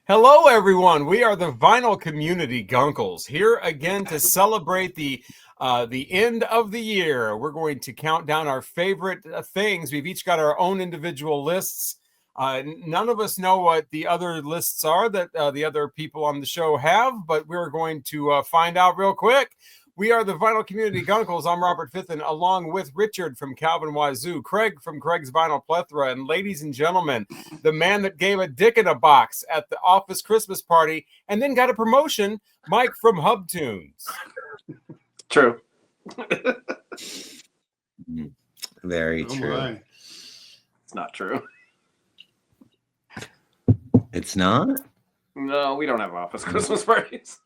Hello, everyone. We are the Vinyl Community Guncles, here again to celebrate the end of the year. We're going to count down our favorite things. We've each got our own individual lists. None of us know what the other lists are that the other people on the show have, but we're going to find out real quick. We are the Vinyl Community Guncles. I'm Robert Fithen, along with Richard from Calvin Wazoo, Craig from Craig's Vinyl Plethora, and ladies and gentlemen, the man that gave a dick in a box at the office Christmas party and then got a promotion, Mike from Hub Tunes. True. Very true. My. It's not true. It's not? No, we don't have office Christmas parties.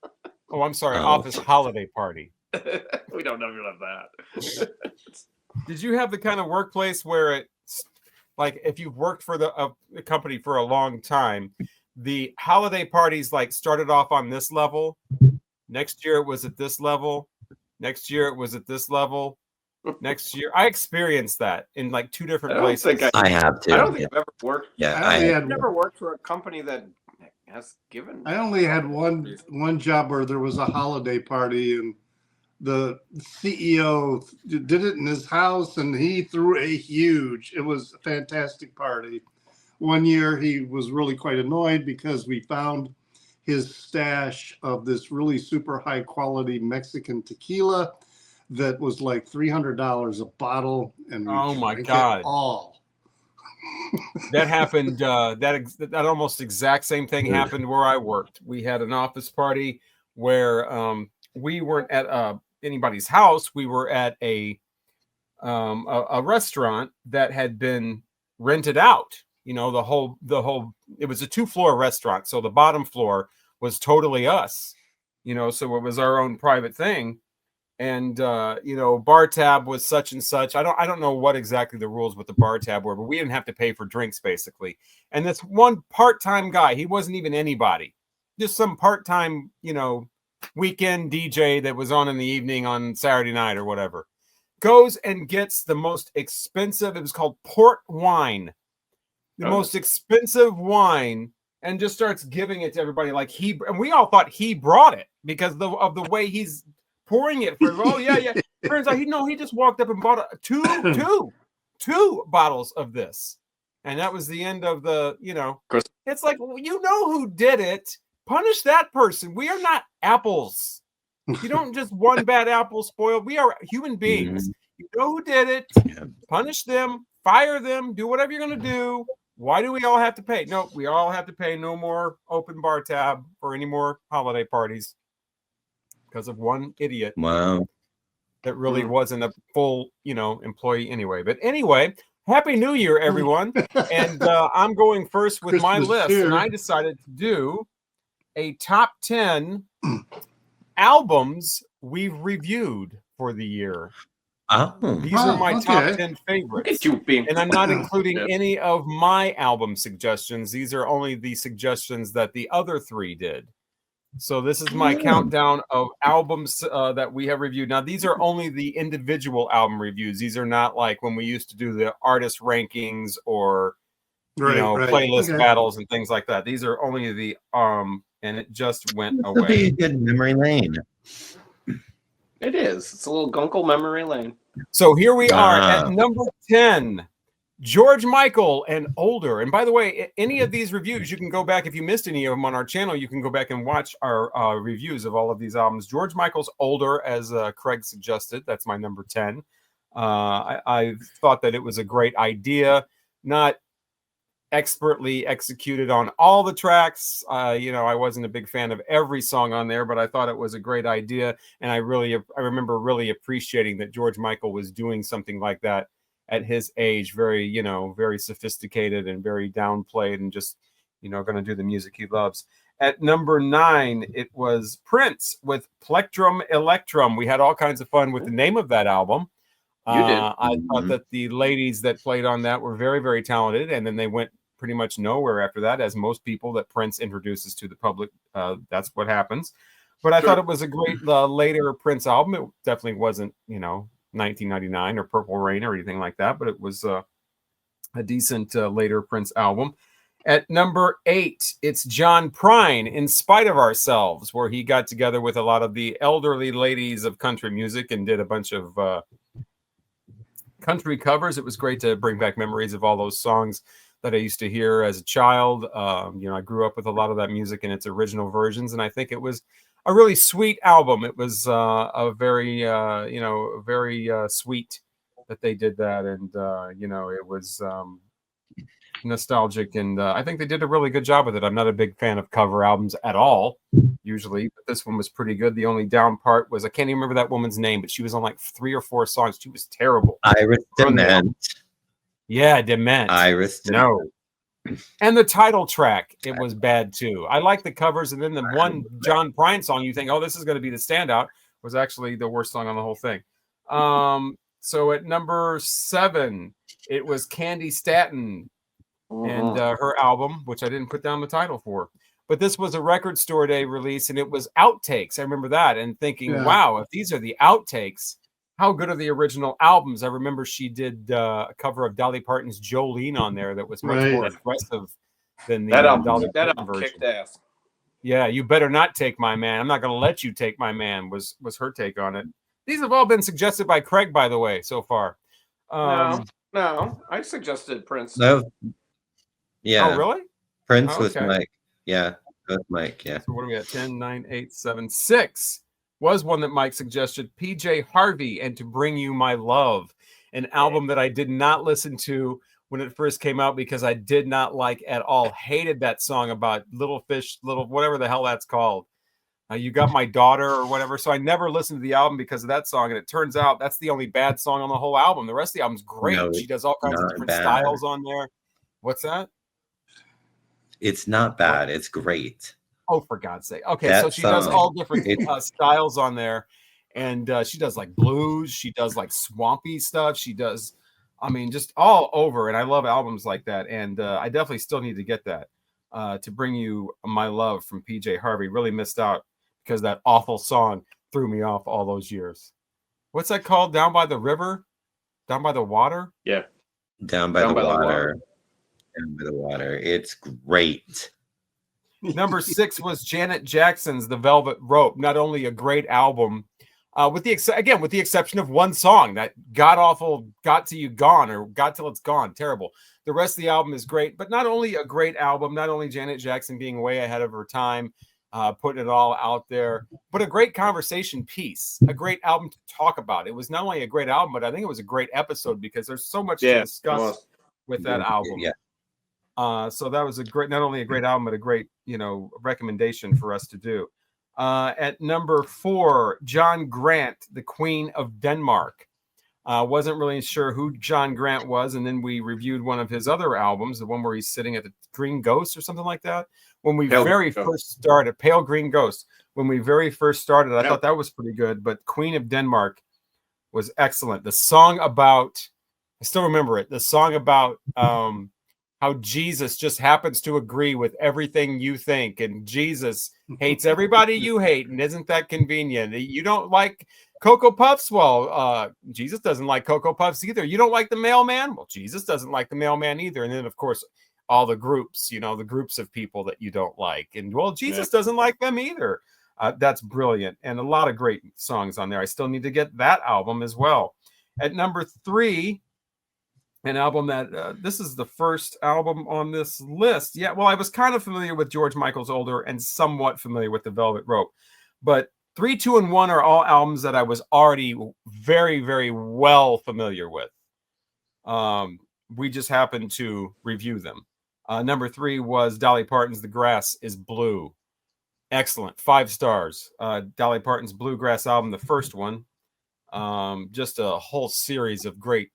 Oh, I'm sorry, office holiday party. We don't ever have that. Did you have the kind of workplace where it's like if you've worked for the company for a long time, the holiday parties like started off on this level, next year it was at this level, next year it was at this level, next year I experienced that in like two different places. I have to. I don't think I've ever worked. Yeah, I've never worked for a company that has given. I only had one job where there was a holiday party and the CEO did it in his house and he threw it was a fantastic party. One year he was really quite annoyed because we found his stash of this really super high quality Mexican tequila that was like $300 a bottle, and oh my god, all that happened. That almost exact same thing happened where I worked. We had an office party where we weren't at anybody's house. We were at a restaurant that had been rented out. You know, the whole. It was a 2-floor restaurant, so the bottom floor was totally us. You know, so it was our own private thing. And you know, bar tab was such and such. I don't know what exactly the rules with the bar tab were, but we didn't have to pay for drinks basically. And this one part-time guy, he wasn't even anybody, just some part-time, you know, weekend DJ that was on in the evening on Saturday night or whatever, goes and gets the most expensive, it was called port wine, the most expensive wine, and just starts giving it to everybody like and we all thought he brought it because of the way he's pouring it for. Oh yeah. Turns out he just walked up and bought two bottles of this, and that was the end of the. You know, it's like, you know who did it. Punish that person. We are not apples. You don't just one bad apple spoil. We are human beings. You know who did it. Punish them. Fire them. Do whatever you're gonna do. Why do we all have to pay? No, we all have to pay. No more open bar tab for any more holiday parties. Because of one idiot. Wow. That really wasn't a full, you know, employee anyway. But anyway, Happy New Year, everyone. And I'm going first with my list. And I decided to do a top 10 albums we've reviewed for the year. These are my top 10 favorites. And I'm not including any of my album suggestions. These are only the suggestions that the other three did. So this is my countdown of albums that we have reviewed. Now, these are only the individual album reviews. These are not like when we used to do the artist rankings or playlist battles and things like that. These are only the and it just went away. That'd be a good memory lane. It is. It's a little Guncle memory lane. So here we are at number 10. George Michael and Older. And by the way, any of these reviews, you can go back. If you missed any of them on our channel, you can go back and watch our reviews of all of these albums. George Michael's Older, as Craig suggested, that's my number 10. I thought that it was a great idea, not expertly executed on all the tracks. You know, I wasn't a big fan of every song on there, but I thought it was a great idea. And I remember really appreciating that George Michael was doing something like that at his age, very, you know, very sophisticated and very downplayed and just, you know, going to do the music he loves. At number 9, it was Prince with Plectrum Electrum. We had all kinds of fun with the name of that album. You did. I thought that the ladies that played on that were very, very talented. And then they went pretty much nowhere after that, as most people that Prince introduces to the public. That's what happens. But I thought it was a great later Prince album. It definitely wasn't, you know, 1999 or Purple Rain or anything like that, but it was a decent later Prince album. At number 8, it's John Prine, In Spite of Ourselves, where he got together with a lot of the elderly ladies of country music and did a bunch of country covers. It was great to bring back memories of all those songs that I used to hear as a child. I grew up with a lot of that music in its original versions, and I think it was a really sweet album. It was a very, very sweet that they did that, and it was nostalgic, and I think they did a really good job with it. I'm not a big fan of cover albums at all, usually, but this one was pretty good. The only down part was I can't even remember that woman's name, but she was on like 3 or 4 songs. She was terrible. Iris Dement. Yeah, Dement. Iris Dement. No. And the title track, it was bad too. I like the covers, and then the one John Prine song you think, oh, this is going to be the standout, was actually the worst song on the whole thing. So at number 7, it was Candy Staton and her album, which I didn't put down the title for. But this was a Record Store Day release, and it was outtakes. I remember that and thinking, wow, if these are the outtakes, how good are the original albums? I remember she did a cover of Dolly Parton's Jolene on there that was much more aggressive than the Dolly Parton version. Kicked ass. Yeah, You Better Not Take My Man. I'm not going to let you take my man was her take on it. These have all been suggested by Craig, by the way, so far. No, I suggested Prince. No. Yeah. Oh, really? Prince with Mike. Yeah, with Mike. Yeah. So what are we at? 10, 9, 8, 7, 6 was one that Mike suggested. PJ Harvey and To Bring You My Love, an album that I did not listen to when it first came out because I did not like at all. Hated that song about little fish, little whatever the hell that's called. You Got My Daughter or whatever. So I never listened to the album because of that song. And it turns out that's the only bad song on the whole album. The rest of the album's great. No, she does all kinds of different styles on there. What's that? It's not bad. It's great. Oh, for God's sake. Okay, so she does all different styles on there. And she does like blues. She does like swampy stuff. She does, I mean, just all over. And I love albums like that. And I definitely still need to get that. To Bring You My Love from PJ Harvey. Really missed out because that awful song threw me off all those years. What's that called? Down by the River? Down by the Water? Yeah. Down by the Water. Down by the Water. It's great. Number 6 was Janet Jackson's The Velvet Rope. Not only a great album, with the exception of one song, that god-awful Got Till You Gone, or Got Till It's Gone. Terrible. The rest of the album is great, but not only a great album, not only Janet Jackson being way ahead of her time, putting it all out there, but a great conversation piece, a great album to talk about. It was not only a great album, but I think it was a great episode because there's so much to discuss with that album. Yeah. So that was not only a great album, but a great, recommendation for us to do. At number 4, John Grant, The Queen of Denmark. Wasn't really sure who John Grant was, and then we reviewed one of his other albums, the one where he's sitting at the Green Ghost or something like that. When we first started, Pale Green Ghost. When we very first started, I thought that was pretty good, but Queen of Denmark was excellent. The song about, I still remember it, the song about how Jesus just happens to agree with everything you think, and Jesus hates everybody you hate, and isn't that convenient? You don't like Cocoa Puffs? Well, Jesus doesn't like Cocoa Puffs either. You don't like the mailman? Well, Jesus doesn't like the mailman either. And then, of course, all the groups, the groups of people that you don't like. And, well, Jesus doesn't like them either. That's brilliant. And a lot of great songs on there. I still need to get that album as well. At number 3, an album that this is the first album on this list. Yeah, well, I was kind of familiar with George Michael's older and somewhat familiar with The Velvet Rope. But 3, 2, and 1 are all albums that I was already very, very well familiar with. We just happened to review them. Number 3 was Dolly Parton's The Grass is Blue. Excellent. 5 stars. Dolly Parton's Bluegrass album, the first one. Just a whole series of great,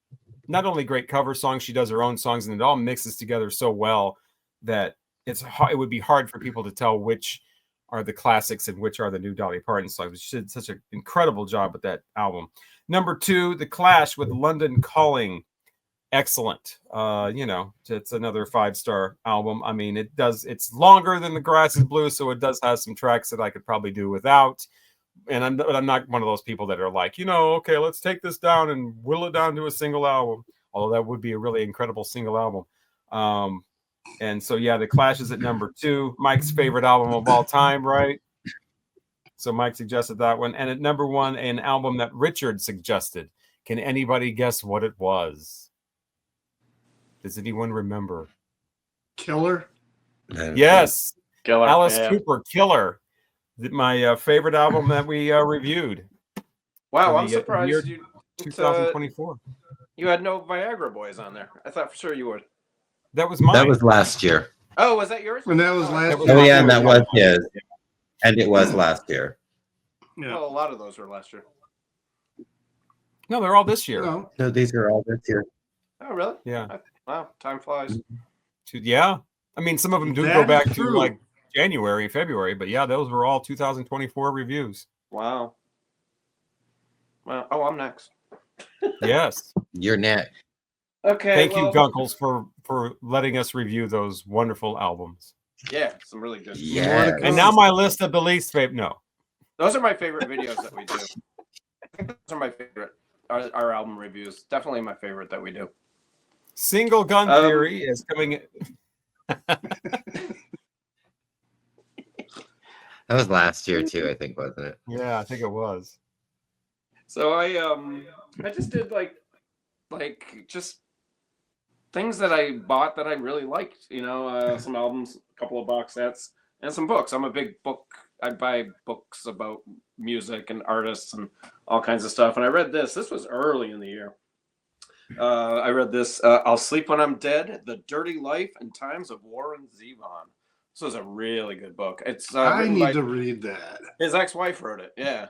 not only great cover songs, she does her own songs, and it all mixes together so well that it would be hard for people to tell which are the classics and which are the new Dolly Parton songs. She did such an incredible job with that album. Number 2, The Clash with London Calling. Excellent. It's another 5-star album. I mean, it's longer than The Grass is Blue, so it does have some tracks that I could probably do without. And I'm not one of those people that are like, okay, let's take this down and whittle it down to a single album. Although that would be a really incredible single album. And so, yeah, The Clash is at number 2. Mike's favorite album of all time, right? So Mike suggested that one. And at number 1, an album that Richard suggested. Can anybody guess what it was? Does anyone remember? Killer. Yes. Killer. Alice Yeah. Cooper, Killer. My favorite album that we reviewed. Wow, for I'm the, surprised year you 2024. you had no Viagra Boys on there. I thought for sure you would. That was mine. That was last year. Oh, was that yours? And that was last was year. Oh yeah, and that too. was his. And it was last year. Yeah. Well, a lot of those were last year. No, they're all this year. No. No, these are all this year. Oh, really? Yeah. Wow, time flies. Yeah. I mean, some of them do That go is back to true. like January, February, but yeah, those were all 2024 reviews. Wow. Well, oh, I'm next. Yes. You're next. Okay. Thank you, well, Guncles, for letting us review those wonderful albums. Yeah, some really good. Yeah. And now my list of the least favorite. No. Those are my favorite videos that we do. I think those are my favorite. Our album reviews. Definitely my favorite that we do. Single Gun Theory is coming. That was last year too, I think, wasn't it? Yeah, I think it was. So I just did like just things that I bought that I really liked. You know, some albums, a couple of box sets, and some books. I'm a big book. I buy books about music and artists and all kinds of stuff. And I read this. This was early in the year. I read this. I'll Sleep When I'm Dead: The Dirty Life and Times of Warren Zevon. This was a really good book. It's I need to read that. his ex-wife wrote it. Yeah,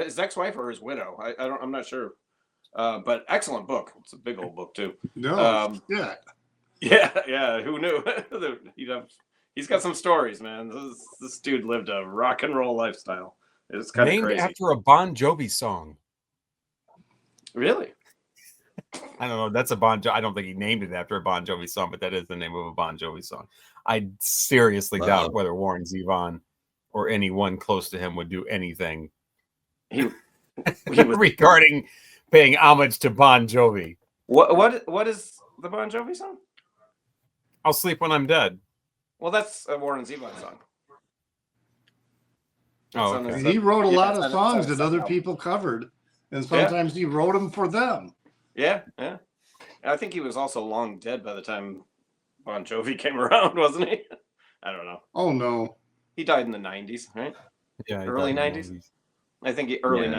his ex-wife or his widow. I'm not sure. But excellent book. It's a big old book too. No, yeah. Yeah. Who knew? He's got some stories, man. This dude lived a rock and roll lifestyle. It's kind of Named crazy. after a Bon Jovi song. Really? I don't know. That's I don't think he named it after a Bon Jovi song, but that is the name of a Bon Jovi song. I seriously doubt whether Warren Zevon or anyone close to him would do anything He was, regarding paying homage to Bon Jovi. what is the Bon Jovi song? I'll Sleep When I'm Dead. Well, that's a Warren Zevon song. Oh, It's on okay. his- He wrote a Yeah, lot it's of on- songs it's on that other his people covered, and sometimes he wrote them for them. Yeah. I think he was also long dead by the time Bon Jovi came around, wasn't he? I don't know. Oh no. He died in the 90s, right? Yeah, Early he died in the 90s? I think early Yeah.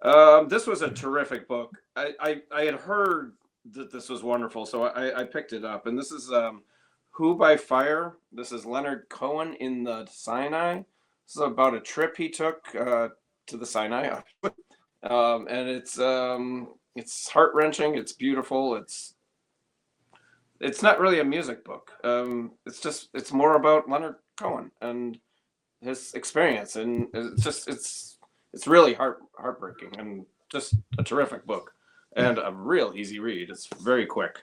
90s. This was a terrific book. I had heard that this was wonderful, so I picked it up. And this is Who by Fire. This is Leonard Cohen in the Sinai. This is about a trip he took to the Sinai. And it's heart-wrenching. It's beautiful. It's not really a music book. It's more about Leonard Cohen and his experience, and it's really heartbreaking and just a terrific book and a real easy read. It's very quick.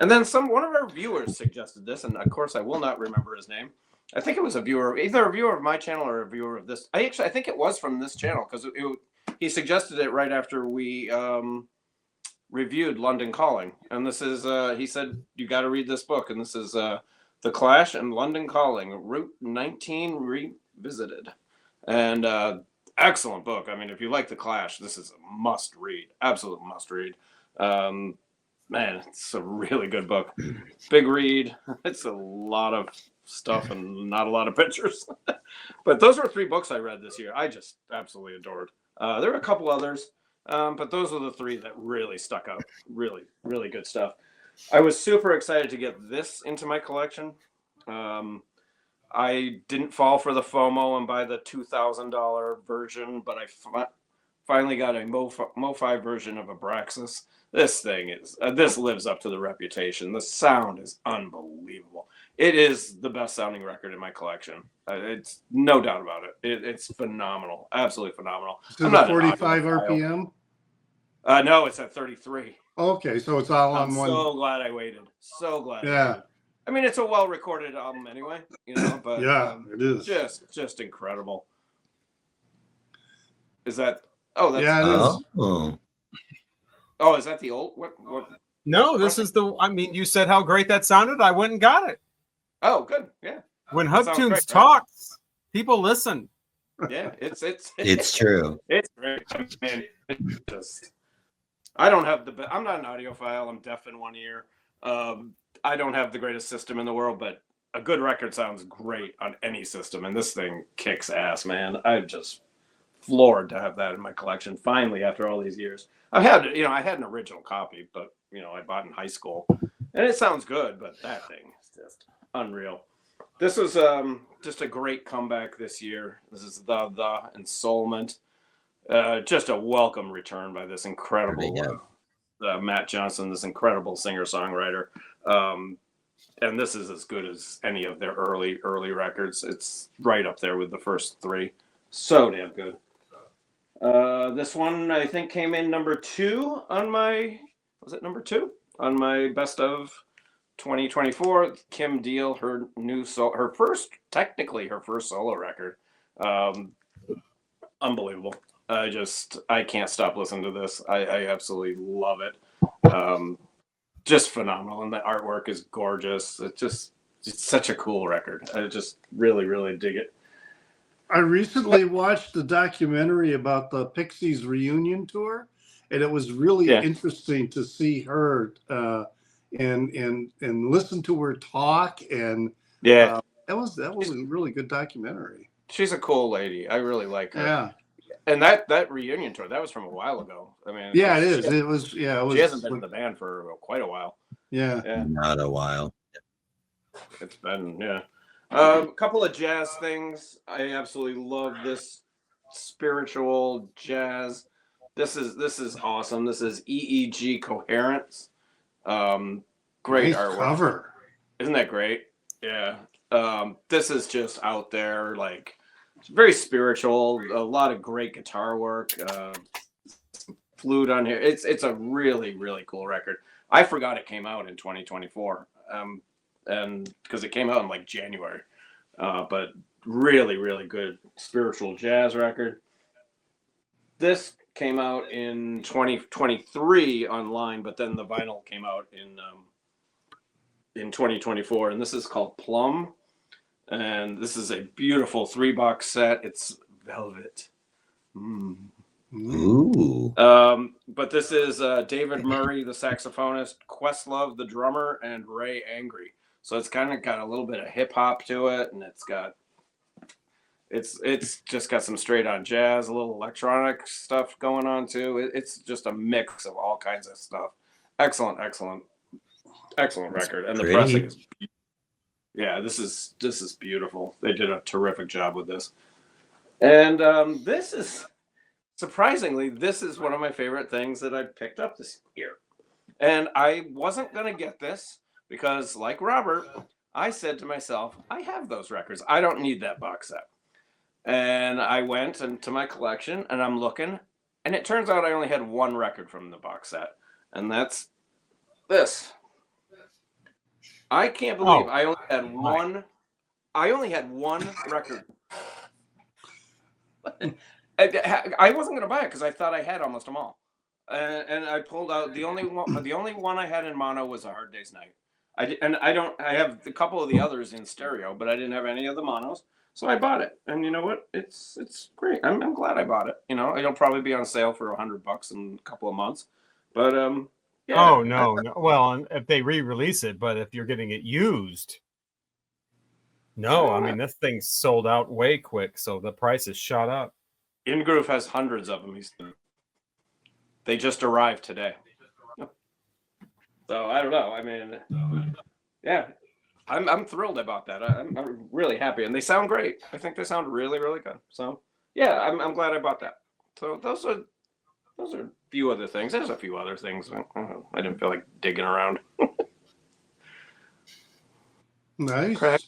And then one of our viewers suggested this, and of course I will not remember his name. I think it was either a viewer of my channel or a viewer of this. I think it was from this channel because he suggested it right after we reviewed London Calling, and this is he said you got to read this book, and this is The Clash and London Calling, Route 19 Revisited, and excellent book. I mean, if you like The Clash, this is a must read, absolute must read. Man, it's a really good book. Big read. It's a lot of stuff and not a lot of pictures. But those were 3 books I read this year. I just absolutely adored. There were a couple others. But those are the 3 that really stuck out. Really, really good stuff. I was super excited to get this into my collection. I didn't fall for the FOMO and buy the $2,000 version, but I finally got a Mo-Fi version of Abraxas. This thing this lives up to the reputation. The sound is unbelievable. It is the best sounding record in my collection. It's no doubt about it. It's phenomenal. Absolutely phenomenal. To the 45 RPM? No, it's at 33. Okay, so it's all on I'm one. so glad I waited. So glad. Yeah. I mean, it's a well-recorded album anyway, but Yeah, it is. just incredible. Is that? Oh, that's. Yeah, it is. Oh. Oh, is that the old? What? No, this is the. I mean, you said how great that sounded. I went and got it. Oh, good. Yeah. When That sounds Hubtunes great, right? talks, people listen. Yeah, It's true. it's great. I mean, it's just I don't have I'm not an audiophile. I'm deaf in one ear. I don't have the greatest system in the world, but a good record sounds great on any system, and this thing kicks ass, man. I'm just floored to have that in my collection finally after all these years. I had an original copy, but I bought in high school, and it sounds good, but that thing is just unreal. This was just a great comeback this year. This is the Ensoulment. Just a welcome return by this incredible Matt Johnson, this incredible singer-songwriter. And this is as good as any of their early records. It's right up there with the first three. So damn good. This one I think came in number 2 on my best of 2024. Kim Deal, her first solo record. Unbelievable. I can't stop listening to this. I absolutely love it. Just phenomenal, and the artwork is gorgeous. It's such a cool record. I just really, really dig it. I recently watched the documentary about the Pixies reunion tour, and it was really interesting to see her and listen to her talk. And that was a really good documentary. She's a cool lady. I really like her. Yeah. And that reunion tour, that was from a while ago. I mean, yeah, it is. It was. She hasn't been in the band for quite a while. Yeah. Not a while. It's been a couple of jazz things. I absolutely love this spiritual jazz. This is awesome. This is EEG Coherence. Great nice artwork. Cover. Isn't that great? Yeah. This is just out there, like very spiritual. A lot of great guitar work. Flute on here. It's a really, really cool record. I forgot it came out in 2024. And because it came out in like January. But really, really good spiritual jazz record. This came out in 2023 online, but then the vinyl came out in 2024, and this is called Plum. And this is a beautiful 3-box set. It's velvet. Ooh. But this is David Murray, the saxophonist, Questlove, the drummer, and Ray Angry. So it's kind of got a little bit of hip hop to it, and it's just got some straight on jazz, a little electronic stuff going on too. It's just a mix of all kinds of stuff. Excellent record, and the pressing is. Yeah, this is beautiful. They did a terrific job with this, and this is surprisingly one of my favorite things that I picked up this year, and I wasn't gonna get this. Because, like Robert, I said to myself, I have those records. I don't need that box set. And I went into my collection, and I'm looking, and it turns out I only had one record from the box set, and that's this. I can't believe I only had one. I only had one record. I wasn't going to buy it because I thought I had almost them all, and I pulled out the only one I had in mono was A Hard Day's Night. I have a couple of the others in stereo, but I didn't have any of the monos, so I bought it. And you know what? It's great. I'm glad I bought it. It'll probably be on sale for $100 in a couple of months, but yeah. Oh no. Well, if they re-release it, but if you're getting it used, no. I mean, this thing's sold out way quick, so the price is shot up. InGroove has hundreds of them. They just arrived today. So I don't know. I mean, yeah, I'm thrilled about that. I'm really happy, and they sound great. I think they sound really, really good. So yeah, I'm glad I bought that. So those are a few other things. There's a few other things. I didn't feel like digging around. Nice. Correct.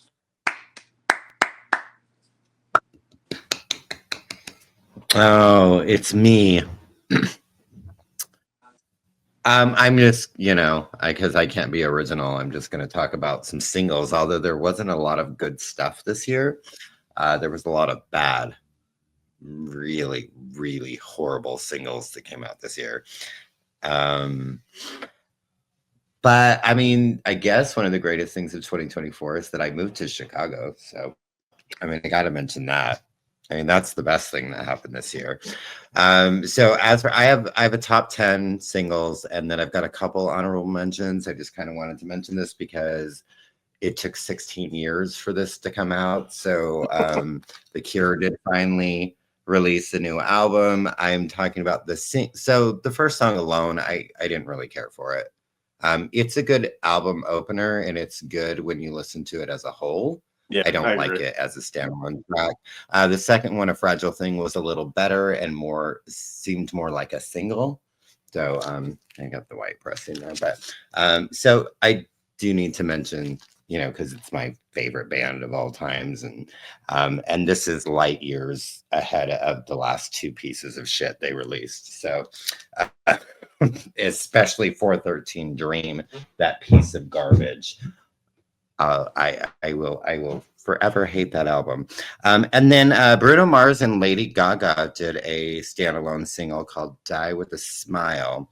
Oh, it's me. I'm just, because I can't be original, I'm just going to talk about some singles. Although there wasn't a lot of good stuff this year, there was a lot of bad, really, really horrible singles that came out this year. But I mean, I guess one of the greatest things of 2024 is that I moved to Chicago. So I mean, I got to mention that. I mean, that's the best thing that happened this year. So as for I have a top 10 singles, and then I've got a couple honorable mentions. I just kind of wanted to mention this because it took 16 years for this to come out. So The Cure did finally release a new album. I'm talking about so the first song alone, I didn't really care for it. It's a good album opener, and it's good when you listen to it as a whole. Yeah, I don't like agree. it as a standalone track. The second one, A Fragile Thing, was a little better and seemed more like a single. So I got the white press in there, but so I do need to mention, because it's my favorite band of all times, and this is light years ahead of the last two pieces of shit they released. So especially 413 Dream, that piece of garbage. I will forever hate that album. And then Bruno Mars and Lady Gaga did a standalone single called Die with a Smile.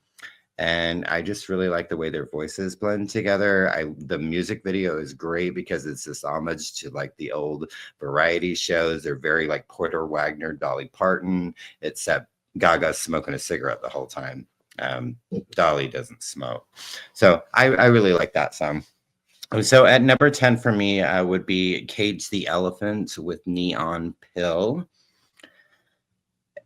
And I just really like the way their voices blend together. The music video is great because it's this homage to like the old variety shows. They're very like Porter Wagner, Dolly Parton, except Gaga's smoking a cigarette the whole time. Dolly doesn't smoke. So I really like that song. So at number 10 for me would be Cage the Elephant with Neon Pill.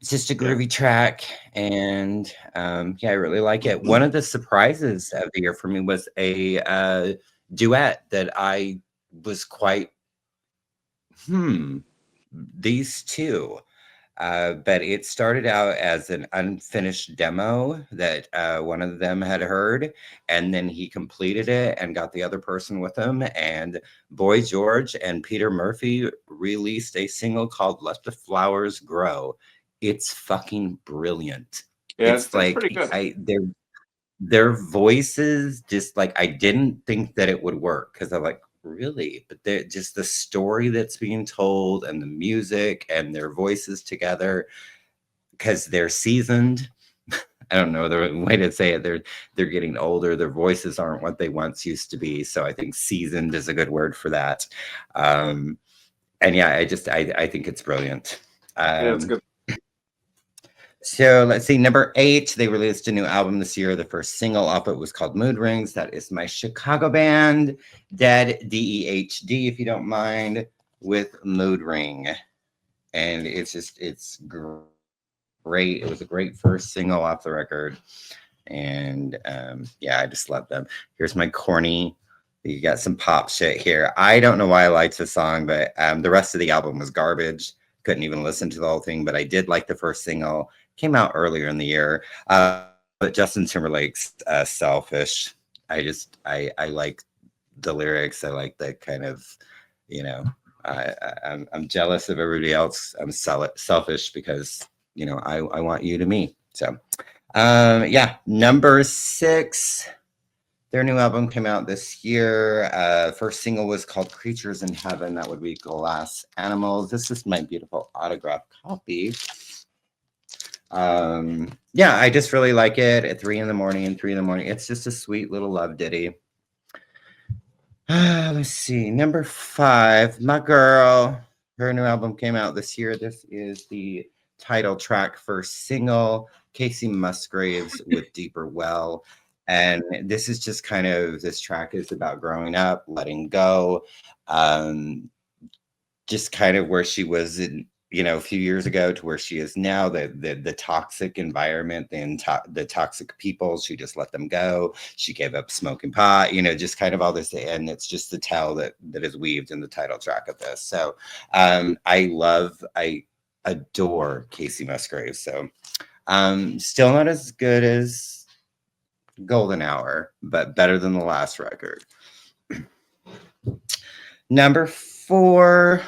It's just a groovy track, and yeah, I really like it. One of the surprises of the year for me was a duet that I was quite, these two. But it started out as an unfinished demo that one of them had heard, and then he completed it and got the other person with him. And Boy George and Peter Murphy released a single called Let the Flowers Grow. It's fucking brilliant. Yeah, It's it's like pretty good. their voices, just like, I didn't think that it would work because I'm like, really? But they're just the story that's being told and the music and their voices together, because they're seasoned. I don't know the way to say it. They're getting older. Their voices aren't what they once used to be. So I think seasoned is a good word for that. And yeah, I think it's brilliant. Yeah, it's good. So let's see, number 8, they released a new album this year. The first single off it was called Mood Rings. That is my Chicago band, Dead, DEHD, if you don't mind, with Mood Ring. And it's great. It was a great first single off the record. And yeah, I just love them. Here's my corny. You got some pop shit here. I don't know why I liked the song, but the rest of the album was garbage. Couldn't even listen to the whole thing, but I did like the first single. Came out earlier in the year. But Justin Timberlake's Selfish. I like the lyrics. I like the kind of, I'm jealous of everybody else. I'm selfish because, I want you to me. So, yeah, number 6. Their new album came out this year. First single was called Creatures in Heaven. That would be Glass Animals. This is my beautiful autographed copy. Yeah, I just really like it. At 3 a.m, it's just a sweet little love ditty. Let's see, number 5, my girl. Her new album came out this year. This is the title track, first single, Casey Musgraves with Deeper Well. And this is just this track is about growing up, letting go, just kind of where she was in, a few years ago to where she is now, the toxic environment, the toxic people, she just let them go. She gave up smoking pot, just kind of all this. And it's just the tale that is weaved in the title track of this. So I adore Casey Musgraves. So still not as good as Golden Hour, but better than the last record. Number 4,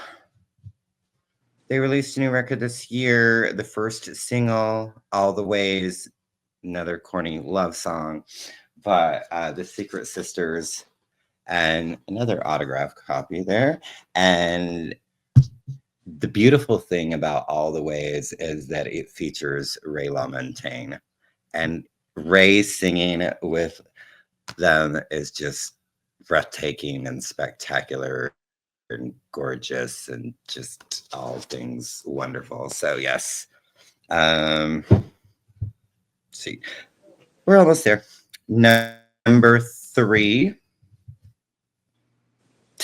they released a new record this year. The first single, All the Ways, another corny love song, but the Secret Sisters, and another autograph copy there. And the beautiful thing about All the Ways is that it features Ray LaMontagne, and Ray singing with them is just breathtaking and spectacular and gorgeous and just all things wonderful. So yes. Let's see. We're almost there. Number 3.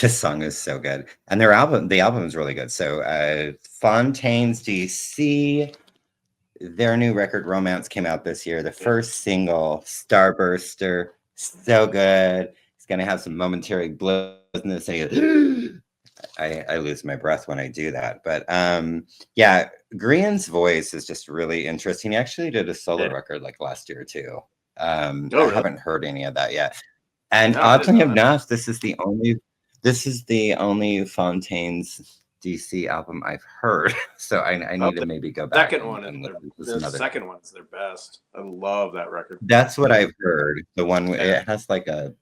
This song is so good. And the album is really good. So Fontaine's DC, their new record Romance came out this year. The first single, Starburster, so good. It's gonna have some momentary bliss and I lose my breath when I do that. But yeah, Grian's voice is just really interesting. He actually did a solo record like last year too. I haven't heard any of that yet. And oddly enough, this is the only Fontaine's DC album I've heard. So I need to maybe go back. The second one's their best. I love that record. That's what I've heard. The one it has like a.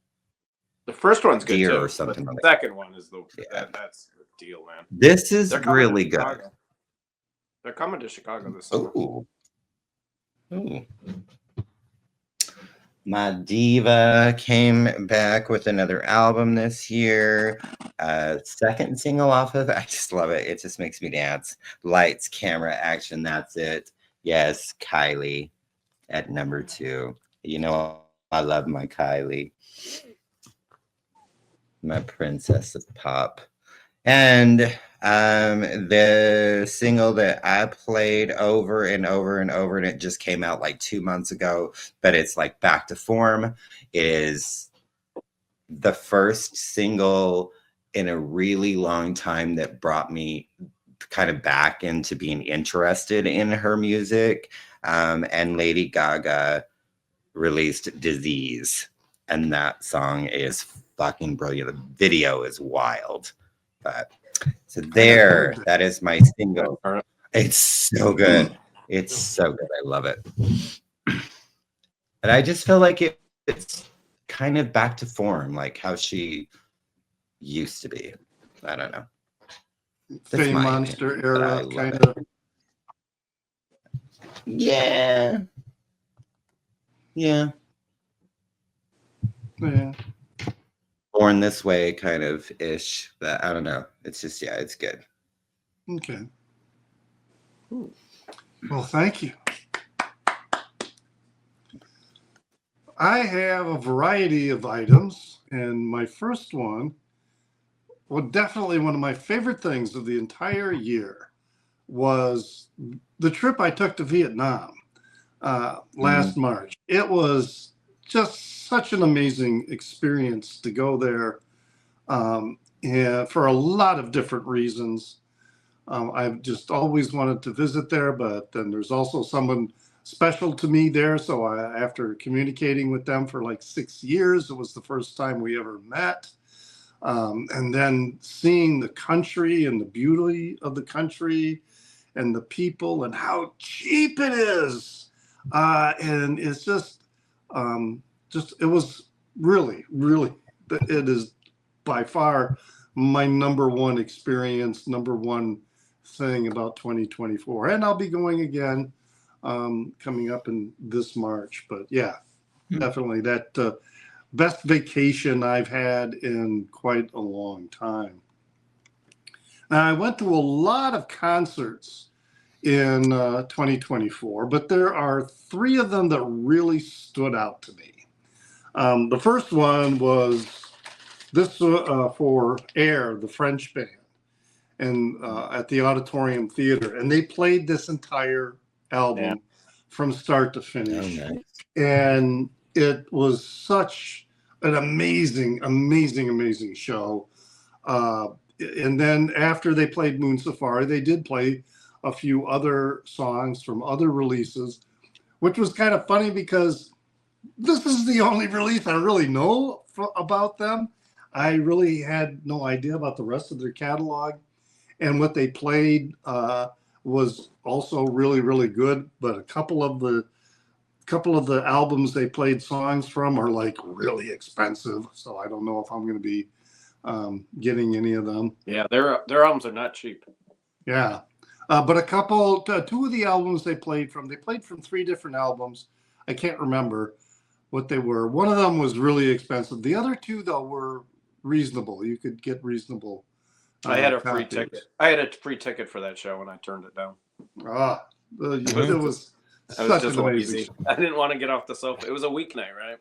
The first one's good too, or something. But the second one is that's the deal, man. This is really good. They're coming to Chicago this summer. Ooh. My Diva came back with another album this year. Second single off of, I just love it. It just makes me dance. Lights, camera, action, that's it. Yes, Kylie at number 2. You know, I love my Kylie. My princess of pop. And the single that I played over and over and over, and it just came out like 2 months ago, but it's like back to form, is the first single in a really long time that brought me kind of back into being interested in her music. And Lady Gaga released Disease, and that song is fucking brilliant. The video is wild. But so there, that is my single. It's so good. It's so good. I love it. And I just feel like it's kind of back to form, like how she used to be. I don't know. Fame Monster era, kind of. Yeah. Born This Way kind of ish, but I don't know. It's just, yeah, it's good. Okay. Well, thank you. I have a variety of items, and my first one, well, definitely one of my favorite things of the entire year was the trip I took to Vietnam last March. It was just such an amazing experience to go there, and for a lot of different reasons. I've just always wanted to visit there, but then there's also someone special to me there. So after communicating with them for like 6 years, it was the first time we ever met. And then seeing the country and the beauty of the country and the people and how cheap it is. And it's just, it was really, really, it is by far my number one experience, number one thing about 2024. And I'll be going again coming up in this March. But yeah, definitely that best vacation I've had in quite a long time. Now, I went to a lot of concerts in 2024, but there are 3 of them that really stood out to me. The first one was this for Air, the French band, and at the Auditorium Theater, and they played this entire album from start to finish. Oh, nice. And it was such an amazing show. And then after they played Moon Safari, they did play a few other songs from other releases, which was kind of funny because this is the only release I really know about them. I really had no idea about the rest of their catalog, and what they played was also really, really good. But a couple of the albums they played songs from are like really expensive, so I don't know if I'm going to be getting any of them. Yeah, their albums are not cheap. Yeah, but 2 of the albums they played from 3 different albums. I can't remember, what they were. One of them was really expensive. The other two, though, were reasonable. You could get reasonable. I had a free copies. ticket. I had a free ticket for that show, and I turned it down. It was I was such just an amazing lazy. show. I didn't want to get off the sofa. It was a weeknight, right?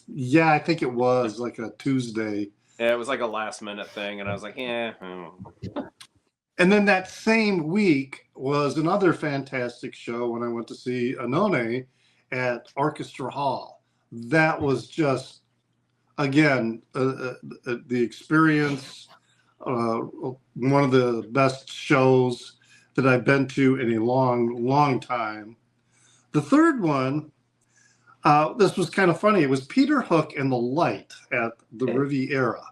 Yeah, I think it was like a Tuesday. Yeah, it was like a last minute thing, and I was like, yeah. And then that same week was another fantastic show when I went to see Anone at Orchestra Hall. That was just, again, the experience, one of the best shows that I've been to in a long, long time. The third one, this was kind of funny. It was Peter Hook and the Light at the Riviera.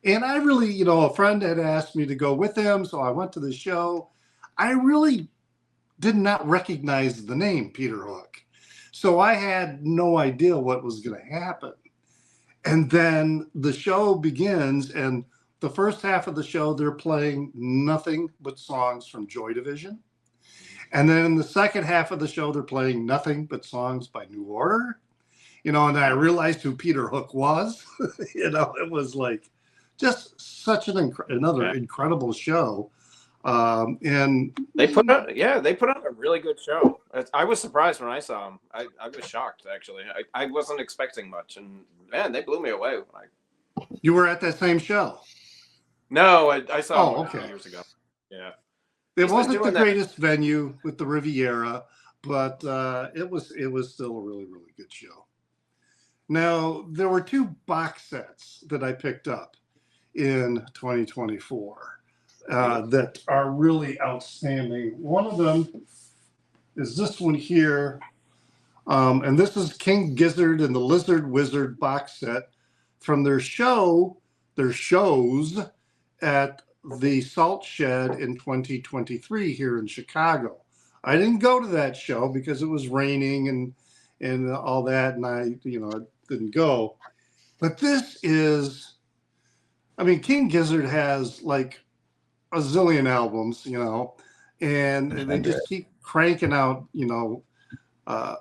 And I really, a friend had asked me to go with him, so I went to the show. I really did not recognize the name Peter Hook. So I had no idea what was going to happen. And then the show begins, and the first half of the show, they're playing nothing but songs from Joy Division. And then in the second half of the show, they're playing nothing but songs by New Order. And I realized who Peter Hook was. It was like just such another incredible show. And they put on a really good show. I was surprised when I saw them. I was shocked, actually. I wasn't expecting much, and man, they blew me away. You were at that same show? No, I saw them a few okay. years ago. Yeah, it wasn't the greatest venue with the Riviera, but it was still a really, really good show. Now, there were two box sets that I picked up in 2024 that are really outstanding. One of them is this one here, and this is King Gizzard and the Lizard Wizard box set from their shows at the Salt Shed in 2023 here in Chicago. I didn't go to that show because it was raining and all that, and I didn't go. But this is, King Gizzard has like a zillion albums, and they just keep cranking out,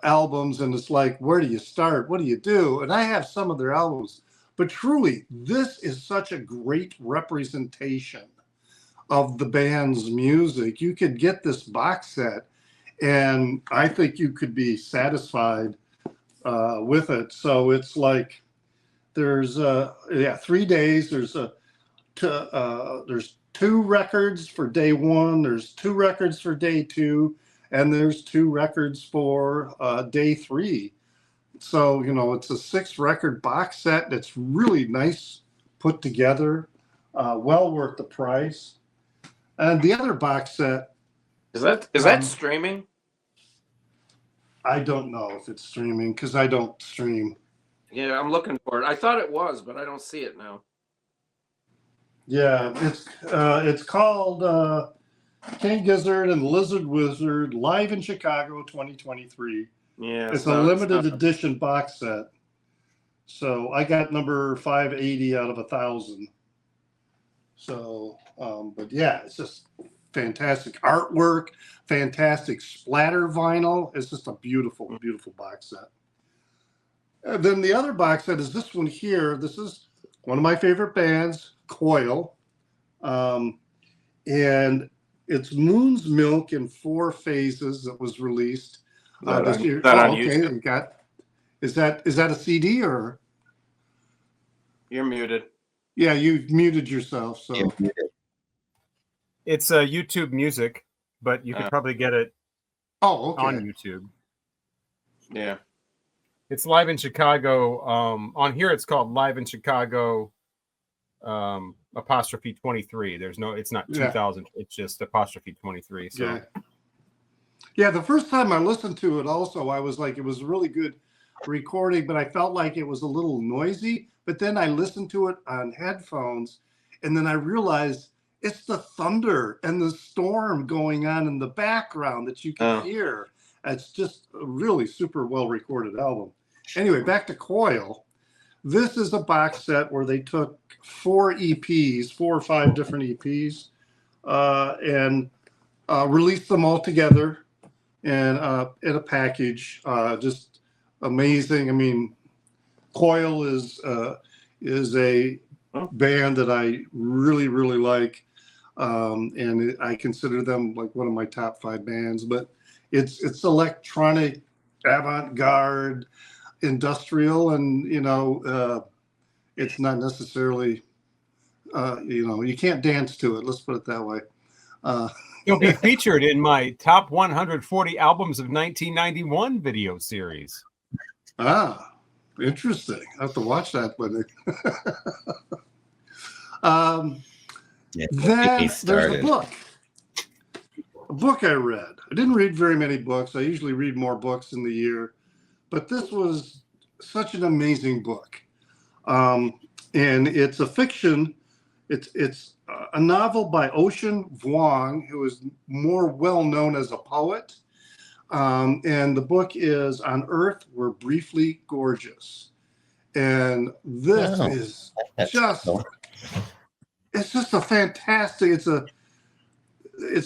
albums, and it's like, where do you start? What do you do? And I have some of their albums, but truly, this is such a great representation of the band's music. You could get this box set, and I think you could be satisfied with it. So it's like there's 3 days. There's 2 records for day 1. There's 2 records for day 2, and there's 2 records for day 3. So it's a 6-record box set that's really nice put together, well worth the price. And the other box set is that streaming? I don't know if it's streaming because I don't stream. Yeah, I'm looking for it. I thought it was, but I don't see it now. Yeah, it's called King Gizzard and the Lizard Wizard live in Chicago 2023. Yeah, it's a limited edition box set. So I got number 580 out of 1,000. So, but yeah, it's just fantastic artwork, fantastic splatter vinyl. It's just a beautiful, beautiful box set. And then the other box set is this one here. This is one of my favorite bands, Coil. And it's Moon's Milk in 4 phases that was released this year. Okay, is that a CD or? You're muted. Yeah, you've muted yourself. So it's YouTube Music, but you could probably get it on YouTube. Yeah. It's live in Chicago. On here, it's called Live in Chicago apostrophe 23. It's not 2000. It's just apostrophe 23. So yeah, the first time I listened to it also, I was like, it was a really good recording, but I felt like it was a little noisy. But then I listened to it on headphones, and then I realized it's the thunder and the storm going on in the background that you can hear. It's just a really super well recorded album. Anyway, back to Coil. This is a box set where they took 4 EPs, 4 or 5 different EPs, and released them all together and in a package. Just amazing. I mean, Coil is a band that I really, really like. And I consider them like one of my top 5 bands, but it's electronic, avant-garde, industrial, and it's not necessarily you can't dance to it. Let's put it that way. You'll be featured in my top 140 albums of 1991 video series. Interesting. I have to watch that one. Then there's a book I read. I didn't read very many books. I usually read more books in the year, but this was such an amazing book. And it's a fiction. It's a novel by Ocean Vuong, who is more well known as a poet. And the book is On Earth We're Briefly Gorgeous. And this is just cool. It's just a fantastic, it's a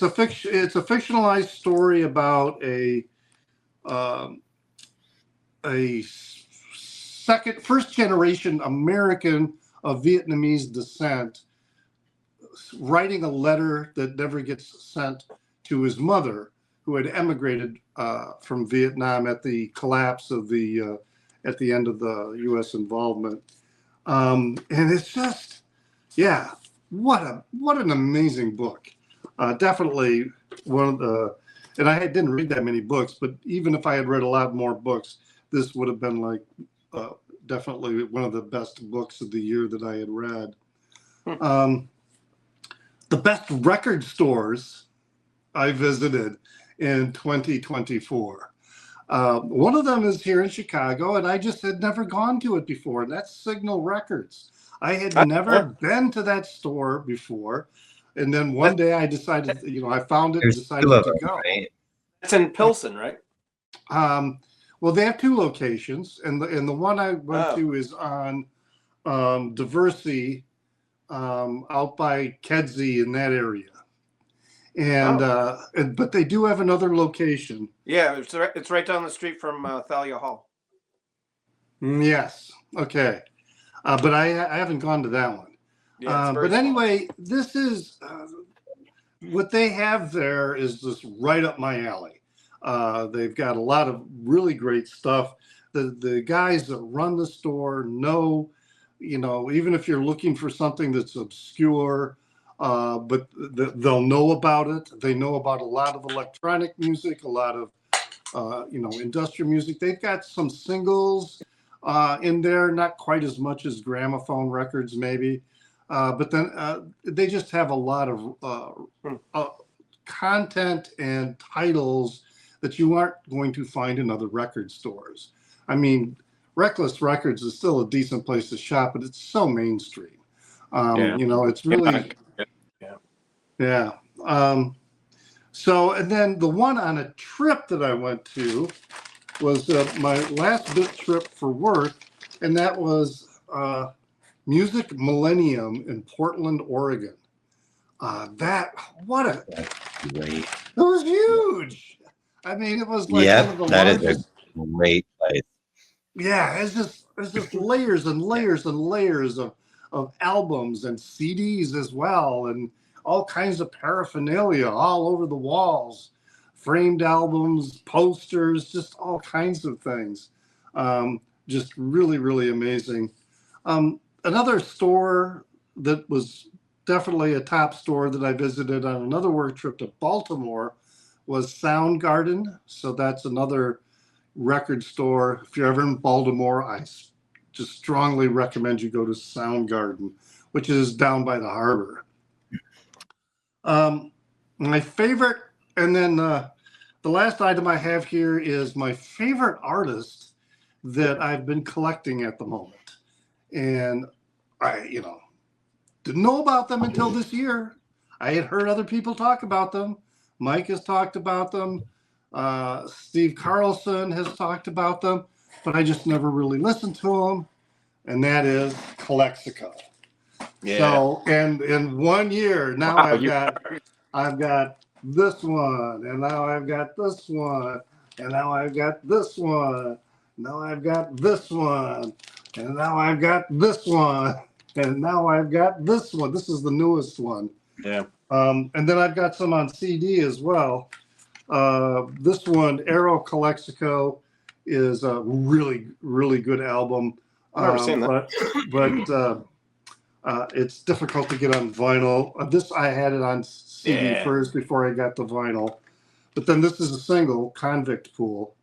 fictionalized story about a first generation American of Vietnamese descent writing a letter that never gets sent to his mother, who had emigrated from Vietnam at the collapse of at the end of the U.S. involvement. And it's just, what an amazing book. Definitely one of the, and I didn't read that many books, but even if I had read a lot more books, this would have been like definitely one of the best books of the year that I had read. The best record stores I visited in 2024. One of them is here in Chicago, and I just had never gone to it before, and that's Signal Records. I had never been to that store before, and then one day I decided, I found it and decided to go. Right? It's in Pilsen, right? Well, they have 2 locations, and the one I went to is on Diversey, out by Kedzie in that area. And but they do have another location. Yeah, it's right down the street from Thalia Hall. Yes. Okay. But I haven't gone to that one. Yeah, but anyway, this is what they have there is just right up my alley. They've got a lot of really great stuff. The guys that run the store know, even if you're looking for something that's obscure, but they'll know about it. They know about a lot of electronic music, a lot of, industrial music. They've got some singles in there, not quite as much as gramophone records, maybe. But then they just have a lot of content and titles that you aren't going to find in other record stores. I mean, Reckless Records is still a decent place to shop, but it's so mainstream. It's really, yeah. So, and then the one on a trip that I went to was my last bit trip for work, and that was Music Millennium in Portland, Oregon. It was huge. I mean, it was like one of the largest. Is a great place. Yeah, it's just layers and layers and layers of albums and CDs as well, and all kinds of paraphernalia all over the walls, framed albums, posters, just all kinds of things. Just really, really amazing. Another store that was definitely a top store that I visited on another work trip to Baltimore was Soundgarden. So that's another record store. If you're ever in Baltimore, I just strongly recommend you go to Soundgarden, which is down by the harbor. My favorite, and then the last item I have here is my favorite artist that I've been collecting at the moment. And I, didn't know about them until this year. I had heard other people talk about them. Mike has talked about them. Steve Carlson has talked about them, but I just never really listened to them. And that is Calexico. Yeah. So, and in 1 year, now I've got this one, and now I've got this one, and now I've got this one. Now I've got this one, and now I've got this one, and now I've got this one. This is the newest one. Yeah. And then I've got some on CD as well. This one, Aero Calexico, is a really, really good album. I've never seen that. But it's difficult to get on vinyl. This I had it on CD first before I got the vinyl. But then this is a single, Convict Pool.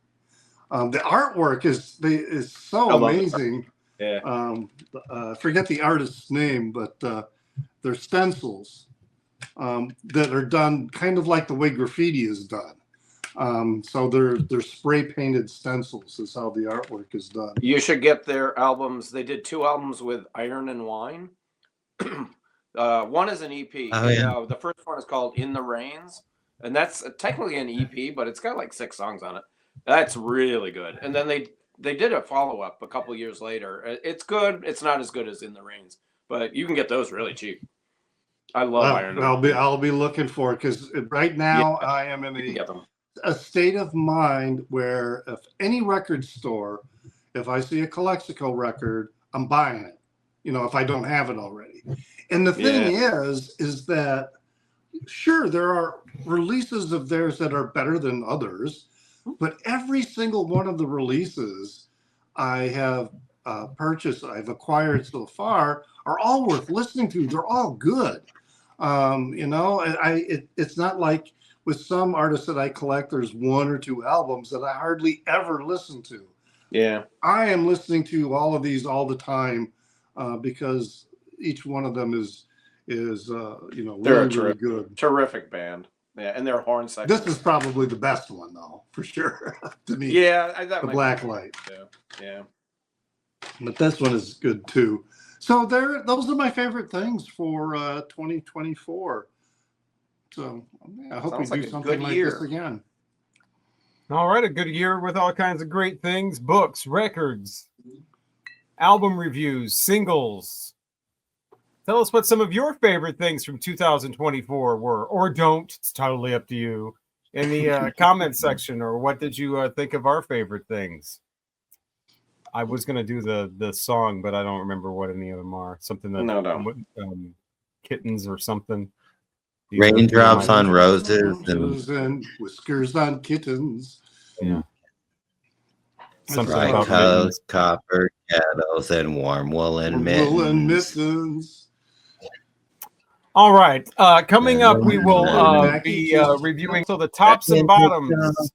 The artwork is so amazing. Yeah. I forget the artist's name, but they're stencils that are done kind of like the way graffiti is done. So they're spray painted stencils is how the artwork is done. You should get their albums. They did 2 albums with Iron and Wine. One is an EP. Oh, yeah. The first one is called In the Rains, and that's technically an EP, but it's got like 6 songs on it. That's really good. And then they did a follow-up a couple years later. It's good. It's not as good as In the Rains, but you can get those really cheap. I love Iron. I'll be looking for it because right now I am in a state of mind where if any record store, if I see a Calexico record, I'm buying it. If I don't have it already. And the thing is that sure, there are releases of theirs that are better than others, but every single one of the releases I have purchased, I've acquired so far, are all worth listening to. They're all good. It's not like with some artists that I collect, there's 1 or 2 albums that I hardly ever listen to. Yeah. I am listening to all of these all the time because each one of them is really good. Terrific band. Yeah, and their horn section. This is probably the best one though, for sure. To me. Yeah, the Blacklight. Yeah. But this one is good too. So those are my favorite things for 2024. So I hope we do something like this again. All right, a good year with all kinds of great things: books, records, album reviews, singles. Tell us what some of your favorite things from 2024 were, or don't. It's totally up to you. In the comment section, or what did you think of our favorite things? I was going to do the song, but I don't remember what any of them are. Something that kittens or something. Raindrops on roses and whiskers on kittens. Yeah. Something about cows, copper kettles, and warm woolen mittens. All right. Coming up, we will be reviewing the tops and bottoms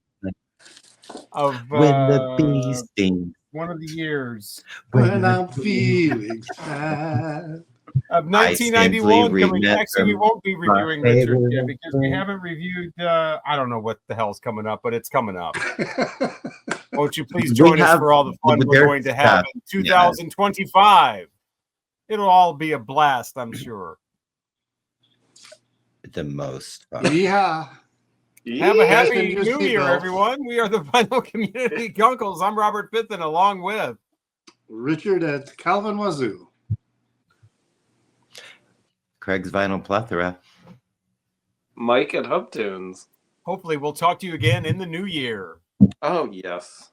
of when the bee stings. One of the years. When I'm feeling sad. Of 1991 coming. Actually, we won't be reviewing Richard yet because we haven't reviewed. I don't know what the hell's coming up, but it's coming up. Won't you please join us for all the fun we're going to have in 2025? It'll all be a blast, I'm sure. The most fun. Yeah. Have a happy New Year, everyone. We are the Vinyl Community Guncles. I'm Robert Fitton, along with Richard at Calvin Wazoo. Craig's Vinyl Plethora. Mike at Hub Tunes. Hopefully, we'll talk to you again in the new year. Oh, yes.